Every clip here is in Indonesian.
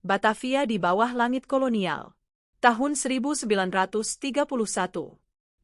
Batavia di bawah langit kolonial. Tahun 1931.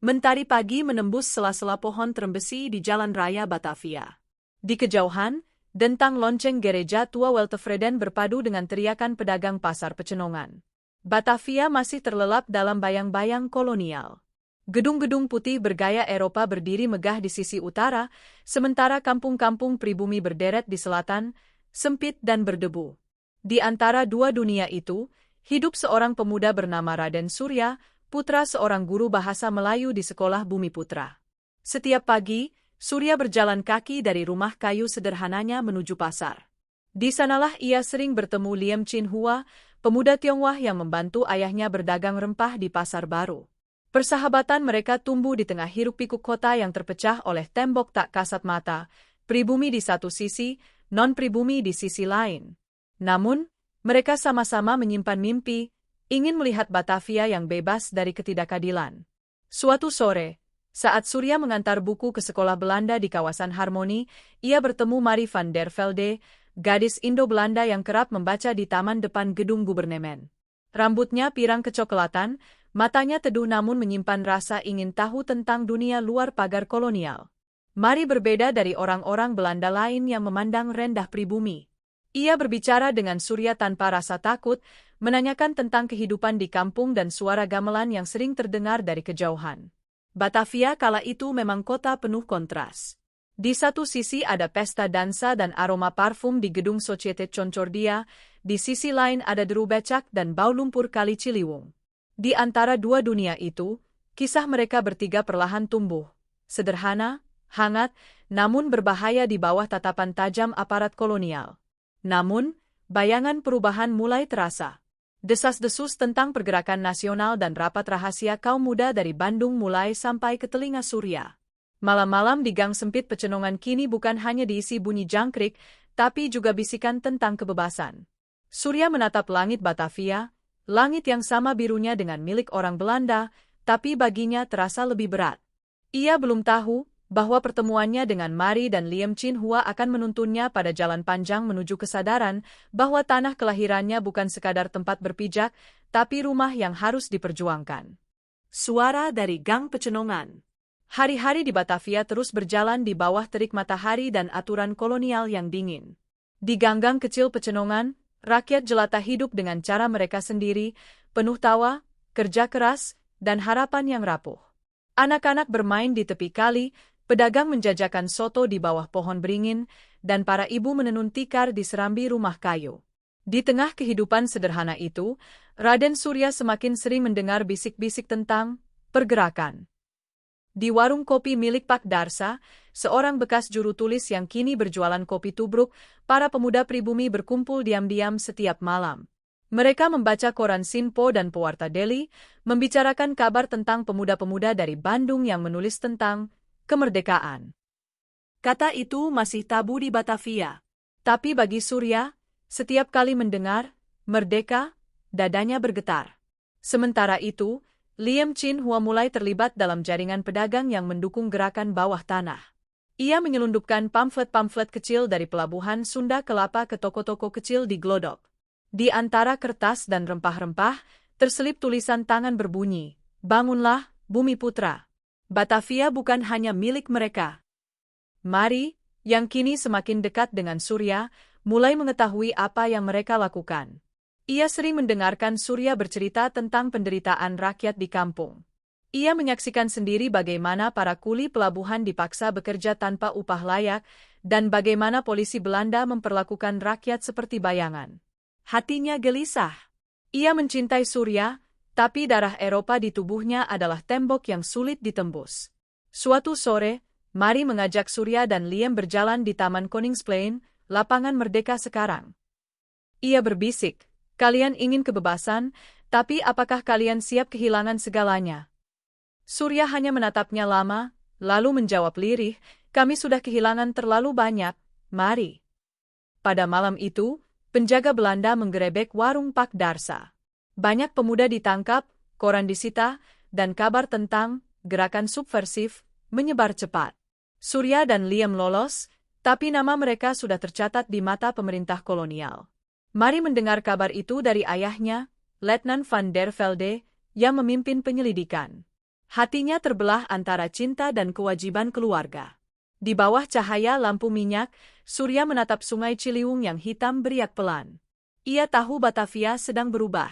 Mentari pagi menembus sela-sela pohon terembesi di jalan raya Batavia. Di kejauhan, dentang lonceng gereja tua Weltevreden berpadu dengan teriakan pedagang pasar Pecenongan. Batavia masih terlelap dalam bayang-bayang kolonial. Gedung-gedung putih bergaya Eropa berdiri megah di sisi utara, sementara kampung-kampung pribumi berderet di selatan, sempit dan berdebu. Di antara dua dunia itu, hidup seorang pemuda bernama Raden Surya, putra seorang guru bahasa Melayu di sekolah Bumi Putra. Setiap pagi, Surya berjalan kaki dari rumah kayu sederhananya menuju pasar. Di sanalah ia sering bertemu Liem Chin Hua, pemuda Tionghoa yang membantu ayahnya berdagang rempah di Pasar Baru. Persahabatan mereka tumbuh di tengah hiruk-pikuk kota yang terpecah oleh tembok tak kasat mata, pribumi di satu sisi, non-pribumi di sisi lain. Namun, mereka sama-sama menyimpan mimpi, ingin melihat Batavia yang bebas dari ketidakadilan. Suatu sore, saat Surya mengantar buku ke sekolah Belanda di kawasan Harmoni, ia bertemu Marie van der Velde, gadis Indo-Belanda yang kerap membaca di taman depan gedung gubernemen. Rambutnya pirang kecoklatan, matanya teduh namun menyimpan rasa ingin tahu tentang dunia luar pagar kolonial. Marie berbeda dari orang-orang Belanda lain yang memandang rendah pribumi. Ia berbicara dengan Surya tanpa rasa takut, menanyakan tentang kehidupan di kampung dan suara gamelan yang sering terdengar dari kejauhan. Batavia kala itu memang kota penuh kontras. Di satu sisi ada pesta dansa dan aroma parfum di gedung Societe Concordia, di sisi lain ada deru becak dan bau lumpur Kali Ciliwung. Di antara dua dunia itu, kisah mereka bertiga perlahan tumbuh. Sederhana, hangat, namun berbahaya di bawah tatapan tajam aparat kolonial. Namun, bayangan perubahan mulai terasa. Desas-desus tentang pergerakan nasional dan rapat rahasia kaum muda dari Bandung mulai sampai ke telinga Surya. Malam-malam di gang sempit Pecenongan kini bukan hanya diisi bunyi jangkrik, tapi juga bisikan tentang kebebasan. Surya menatap langit Batavia, langit yang sama birunya dengan milik orang Belanda, tapi baginya terasa lebih berat. Ia belum tahu bahwa pertemuannya dengan Marie dan Liem Chin Hua akan menuntunnya pada jalan panjang menuju kesadaran bahwa tanah kelahirannya bukan sekadar tempat berpijak, tapi rumah yang harus diperjuangkan. Suara dari Gang Pecenongan. Hari-hari di Batavia terus berjalan di bawah terik matahari dan aturan kolonial yang dingin. Di gang-gang kecil Pecenongan, rakyat jelata hidup dengan cara mereka sendiri, penuh tawa, kerja keras, dan harapan yang rapuh. Anak-anak bermain di tepi kali, pedagang menjajakan soto di bawah pohon beringin, dan para ibu menenun tikar di serambi rumah kayu. Di tengah kehidupan sederhana itu, Raden Surya semakin sering mendengar bisik-bisik tentang pergerakan. Di warung kopi milik Pak Darsa, seorang bekas juru tulis yang kini berjualan kopi tubruk, para pemuda pribumi berkumpul diam-diam setiap malam. Mereka membaca koran Sinpo dan Pewarta Deli, membicarakan kabar tentang pemuda-pemuda dari Bandung yang menulis tentang kemerdekaan. Kata itu masih tabu di Batavia. Tapi bagi Surya, setiap kali mendengar merdeka, dadanya bergetar. Sementara itu, Liem Chin Hua mulai terlibat dalam jaringan pedagang yang mendukung gerakan bawah tanah. Ia menyelundupkan pamflet-pamflet kecil dari pelabuhan Sunda Kelapa ke toko-toko kecil di Glodok. Di antara kertas dan rempah-rempah, terselip tulisan tangan berbunyi, "Bangunlah, Bumi Putra. Batavia bukan hanya milik mereka." Marie, yang kini semakin dekat dengan Surya, mulai mengetahui apa yang mereka lakukan. Ia sering mendengarkan Surya bercerita tentang penderitaan rakyat di kampung. Ia menyaksikan sendiri bagaimana para kuli pelabuhan dipaksa bekerja tanpa upah layak, dan bagaimana polisi Belanda memperlakukan rakyat seperti bayangan. Hatinya gelisah. Ia mencintai Surya, tapi darah Eropa di tubuhnya adalah tembok yang sulit ditembus. Suatu sore, Marie mengajak Surya dan Liem berjalan di Taman Koningsplein, lapangan merdeka sekarang. Ia berbisik, "Kalian ingin kebebasan, tapi apakah kalian siap kehilangan segalanya?" Surya hanya menatapnya lama, lalu menjawab lirih, "Kami sudah kehilangan terlalu banyak, Marie." Pada malam itu, penjaga Belanda menggerebek warung Pak Darsa. Banyak pemuda ditangkap, koran disita, dan kabar tentang gerakan subversif menyebar cepat. Surya dan Liem lolos, tapi nama mereka sudah tercatat di mata pemerintah kolonial. Mari mendengar kabar itu dari ayahnya, Letnan van der Velde, yang memimpin penyelidikan. Hatinya terbelah antara cinta dan kewajiban keluarga. Di bawah cahaya lampu minyak, Surya menatap sungai Ciliwung yang hitam beriak pelan. Ia tahu Batavia sedang berubah.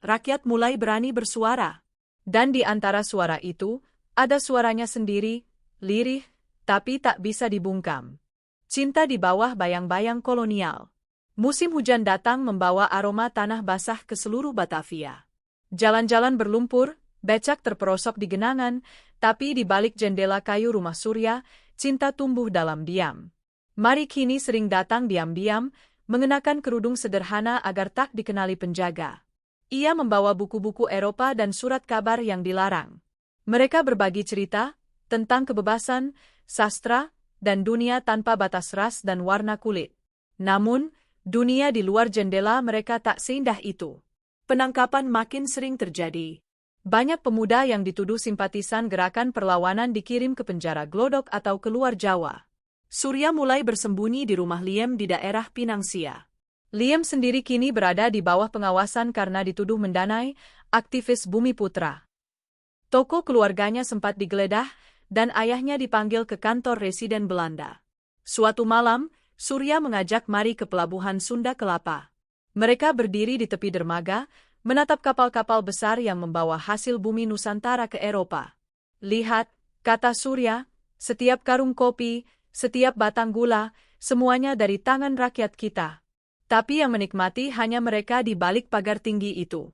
Rakyat mulai berani bersuara. Dan di antara suara itu, ada suaranya sendiri, lirih, tapi tak bisa dibungkam. Cinta di bawah bayang-bayang kolonial. Musim hujan datang membawa aroma tanah basah ke seluruh Batavia. Jalan-jalan berlumpur, becak terperosok di genangan, tapi di balik jendela kayu rumah Surya, cinta tumbuh dalam diam. Mari kini sering datang diam-diam, mengenakan kerudung sederhana agar tak dikenali penjaga. Ia membawa buku-buku Eropa dan surat kabar yang dilarang. Mereka berbagi cerita tentang kebebasan, sastra, dan dunia tanpa batas ras dan warna kulit. Namun, dunia di luar jendela mereka tak seindah itu. Penangkapan makin sering terjadi. Banyak pemuda yang dituduh simpatisan gerakan perlawanan dikirim ke penjara Glodok atau ke luar Jawa. Surya mulai bersembunyi di rumah Liem di daerah Pinangsia. Liem sendiri kini berada di bawah pengawasan karena dituduh mendanai aktivis Bumi Putra. Toko keluarganya sempat digeledah dan ayahnya dipanggil ke kantor residen Belanda. Suatu malam, Surya mengajak Mari ke pelabuhan Sunda Kelapa. Mereka berdiri di tepi dermaga, menatap kapal-kapal besar yang membawa hasil bumi Nusantara ke Eropa. Lihat, kata Surya, setiap karung kopi, setiap batang gula, semuanya dari tangan rakyat kita. Tapi yang menikmati hanya mereka di balik pagar tinggi itu.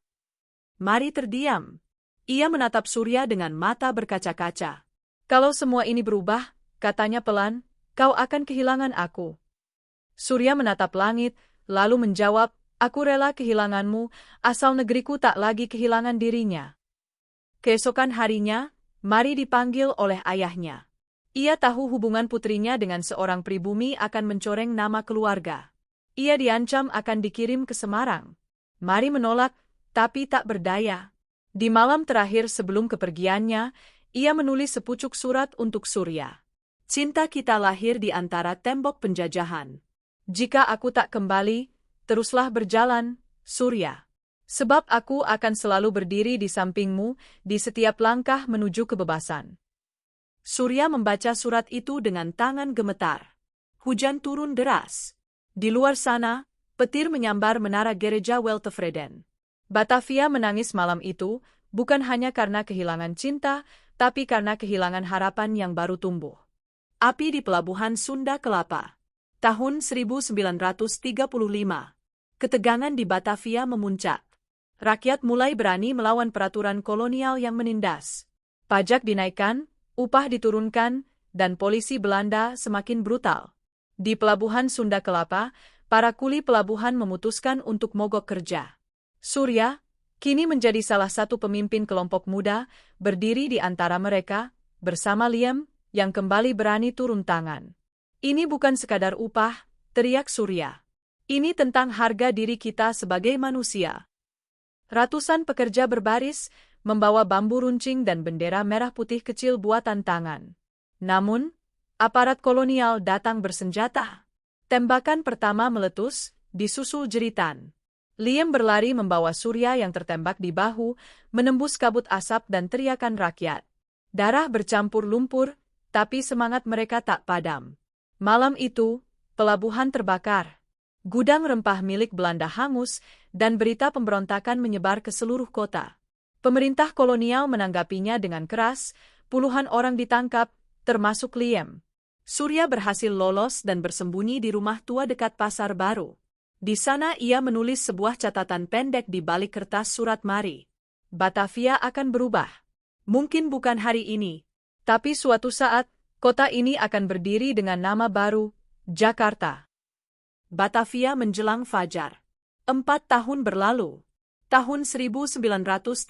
Mari terdiam. Ia menatap Surya dengan mata berkaca-kaca. Kalau semua ini berubah, katanya pelan, kau akan kehilangan aku. Surya menatap langit, lalu menjawab, aku rela kehilanganmu, asal negeriku tak lagi kehilangan dirinya. Keesokan harinya, Mari dipanggil oleh ayahnya. Ia tahu hubungan putrinya dengan seorang pribumi akan mencoreng nama keluarga. Ia diancam akan dikirim ke Semarang. Mari menolak, tapi tak berdaya. Di malam terakhir sebelum kepergiannya, ia menulis sepucuk surat untuk Surya. Cinta kita lahir di antara tembok penjajahan. Jika aku tak kembali, teruslah berjalan, Surya. Sebab aku akan selalu berdiri di sampingmu di setiap langkah menuju kebebasan. Surya membaca surat itu dengan tangan gemetar. Hujan turun deras. Di luar sana, petir menyambar menara gereja Weltevreden. Batavia menangis malam itu, bukan hanya karena kehilangan cinta, tapi karena kehilangan harapan yang baru tumbuh. Api di pelabuhan Sunda Kelapa. Tahun 1935. Ketegangan di Batavia memuncak. Rakyat mulai berani melawan peraturan kolonial yang menindas. Pajak dinaikkan, upah diturunkan, dan polisi Belanda semakin brutal. Di pelabuhan Sunda Kelapa, para kuli pelabuhan memutuskan untuk mogok kerja. Surya, kini menjadi salah satu pemimpin kelompok muda, berdiri di antara mereka, bersama Liem, yang kembali berani turun tangan. Ini bukan sekadar upah, teriak Surya. Ini tentang harga diri kita sebagai manusia. Ratusan pekerja berbaris, membawa bambu runcing dan bendera merah putih kecil buatan tangan. Namun, aparat kolonial datang bersenjata. Tembakan pertama meletus, disusul jeritan. Liem berlari membawa Surya yang tertembak di bahu, menembus kabut asap dan teriakan rakyat. Darah bercampur lumpur, tapi semangat mereka tak padam. Malam itu, pelabuhan terbakar. Gudang rempah milik Belanda hangus, dan berita pemberontakan menyebar ke seluruh kota. Pemerintah kolonial menanggapinya dengan keras, puluhan orang ditangkap, termasuk Liem. Surya berhasil lolos dan bersembunyi di rumah tua dekat Pasar Baru. Di sana ia menulis sebuah catatan pendek di balik kertas surat Mari. Batavia akan berubah. Mungkin bukan hari ini, tapi suatu saat, kota ini akan berdiri dengan nama baru, Jakarta. Batavia menjelang fajar. 4 tahun berlalu. Tahun 1939.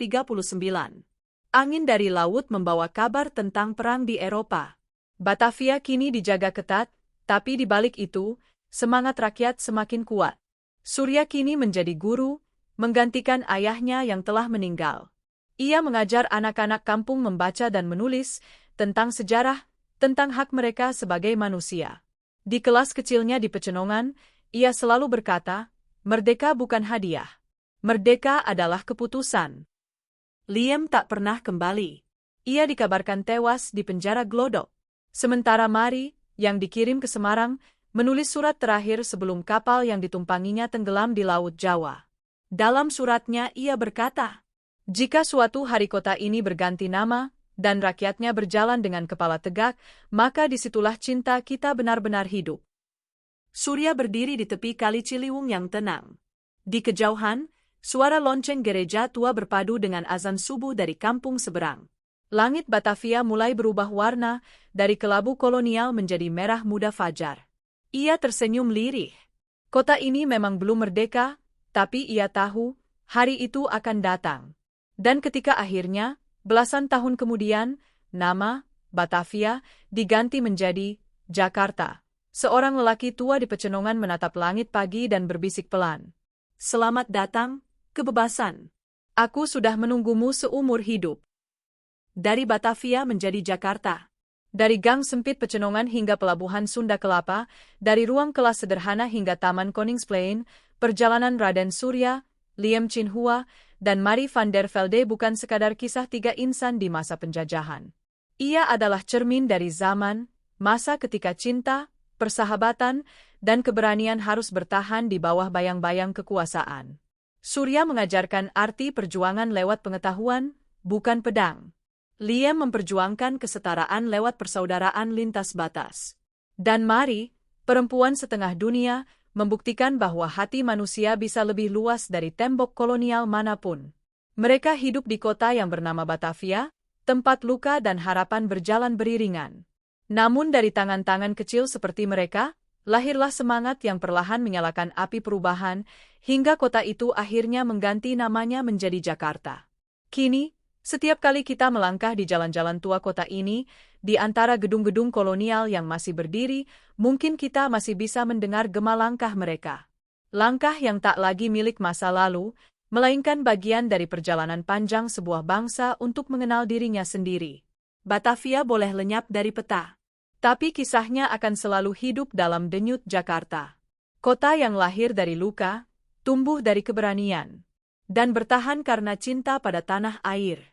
Angin dari laut membawa kabar tentang perang di Eropa. Batavia kini dijaga ketat, tapi di balik itu, semangat rakyat semakin kuat. Surya kini menjadi guru, menggantikan ayahnya yang telah meninggal. Ia mengajar anak-anak kampung membaca dan menulis tentang sejarah, tentang hak mereka sebagai manusia. Di kelas kecilnya di Pecenongan, ia selalu berkata, Merdeka bukan hadiah. Merdeka adalah keputusan. Liam tak pernah kembali. Ia dikabarkan tewas di penjara Glodok. Sementara Mari, yang dikirim ke Semarang, menulis surat terakhir sebelum kapal yang ditumpanginya tenggelam di Laut Jawa. Dalam suratnya ia berkata, "Jika suatu hari kota ini berganti nama, dan rakyatnya berjalan dengan kepala tegak, maka disitulah cinta kita benar-benar hidup." Surya berdiri di tepi Kali Ciliwung yang tenang. Di kejauhan, suara lonceng gereja tua berpadu dengan azan subuh dari kampung seberang. Langit Batavia mulai berubah warna, dari kelabu kolonial menjadi merah muda fajar. Ia tersenyum lirih. Kota ini memang belum merdeka, tapi ia tahu, hari itu akan datang. Dan ketika akhirnya, belasan tahun kemudian, nama Batavia diganti menjadi Jakarta. Seorang lelaki tua di Pecenongan menatap langit pagi dan berbisik pelan. "Selamat datang, kebebasan. Aku sudah menunggumu seumur hidup." Dari Batavia menjadi Jakarta. Dari gang sempit Pecenongan hingga pelabuhan Sunda Kelapa, dari ruang kelas sederhana hingga Taman Koningsplein, perjalanan Raden Surya, Liam Chinhua, dan Marie van der Velde bukan sekadar kisah tiga insan di masa penjajahan. Ia adalah cermin dari zaman, masa ketika cinta, persahabatan, dan keberanian harus bertahan di bawah bayang-bayang kekuasaan. Surya mengajarkan arti perjuangan lewat pengetahuan, bukan pedang. Liam memperjuangkan kesetaraan lewat persaudaraan lintas batas. Dan Mari, perempuan setengah dunia, membuktikan bahwa hati manusia bisa lebih luas dari tembok kolonial manapun. Mereka hidup di kota yang bernama Batavia, tempat luka dan harapan berjalan beriringan. Namun dari tangan-tangan kecil seperti mereka, lahirlah semangat yang perlahan menyalakan api perubahan, hingga kota itu akhirnya mengganti namanya menjadi Jakarta. Kini, setiap kali kita melangkah di jalan-jalan tua kota ini, di antara gedung-gedung kolonial yang masih berdiri, mungkin kita masih bisa mendengar gema langkah mereka. Langkah yang tak lagi milik masa lalu, melainkan bagian dari perjalanan panjang sebuah bangsa untuk mengenal dirinya sendiri. Batavia boleh lenyap dari peta, tapi kisahnya akan selalu hidup dalam denyut Jakarta. Kota yang lahir dari luka, tumbuh dari keberanian, dan bertahan karena cinta pada tanah air.